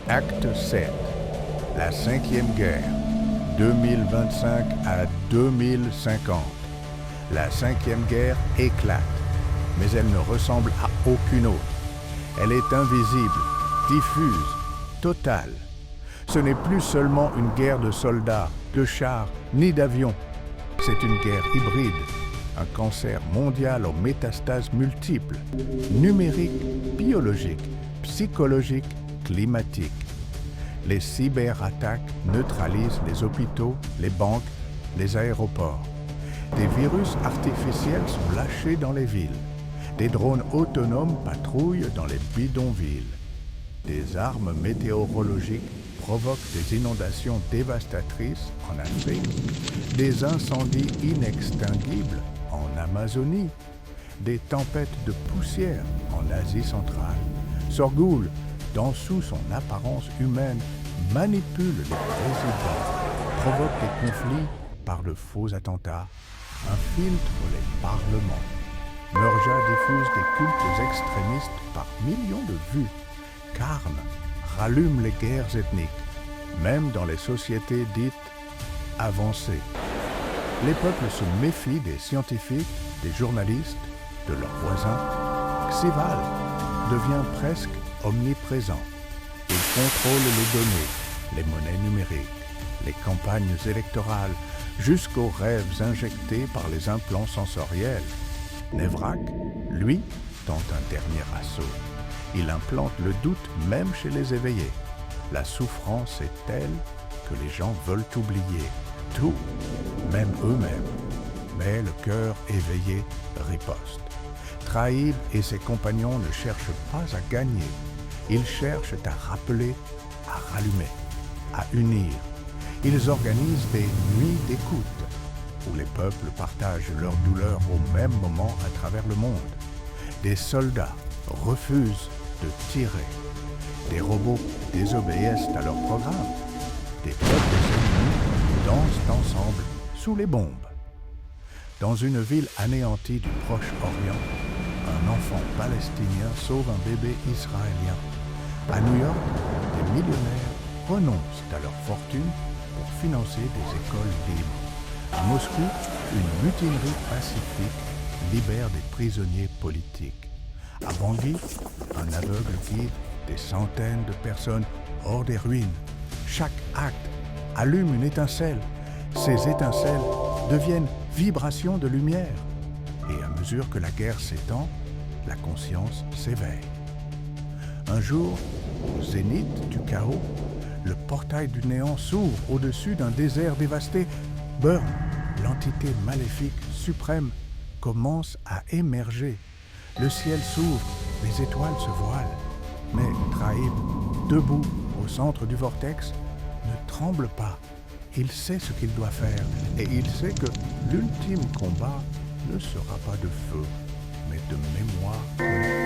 Acte 7. La cinquième guerre, 2025 à 2050. La cinquième guerre éclate, mais elle ne ressemble à aucune autre. Elle est invisible, diffuse, totale. Ce n'est plus seulement une guerre de soldats, de chars, ni d'avions. C'est une guerre hybride, un cancer mondial aux métastases multiples, numériques, biologiques, psychologiques, climatiques. Les cyberattaques neutralisent les hôpitaux, les banques, les aéroports. Des virus artificiels sont lâchés dans les villes. Des drones autonomes patrouillent dans les bidonvilles. Des armes météorologiques provoquent des inondations dévastatrices en Afrique, des incendies inextinguibles en Amazonie, des tempêtes de poussière en Asie centrale. Sorghoul, dans sous son apparence humaine, manipule les présidents, provoque des conflits par de faux attentats, infiltre les parlements. Murja diffuse des cultes extrémistes par millions de vues. Karn rallume les guerres ethniques, même dans les sociétés dites avancées. Les peuples se méfient des scientifiques, des journalistes, de leurs voisins. Xival devient presque omniprésent. Il contrôle les données, les monnaies numériques, les campagnes électorales, jusqu'aux rêves injectés par les implants sensoriels. Nevrak, lui, tente un dernier assaut. Il implante le doute même chez les éveillés. La souffrance est telle que les gens veulent oublier tout, même eux-mêmes. Mais le cœur éveillé riposte. Traïb et ses compagnons ne cherchent pas à gagner. Ils cherchent à rappeler, à rallumer, à unir. Ils organisent des nuits d'écoute, où les peuples partagent leur douleur au même moment à travers le monde. Des soldats refusent de tirer. Des robots désobéissent à leur programme. Des peuples ennemis dansent ensemble sous les bombes. Dans une ville anéantie du Proche-Orient, un enfant palestinien sauve un bébé israélien. À New York, des millionnaires renoncent à leur fortune pour financer des écoles libres. À Moscou, une mutinerie pacifique libère des prisonniers politiques. À Bangui, un aveugle guide des centaines de personnes hors des ruines. Chaque acte allume une étincelle. Ces étincelles deviennent vibrations de lumière. Et à mesure que la guerre s'étend, la conscience s'éveille. Un jour, au zénith du chaos, le portail du néant s'ouvre au-dessus d'un désert dévasté. Burn, l'entité maléfique suprême, commence à émerger. Le ciel s'ouvre, les étoiles se voilent. Mais Traïb, debout au centre du vortex, ne tremble pas. Il sait ce qu'il doit faire et il sait que l'ultime combat ne sera pas de feu, mais de mémoire collective.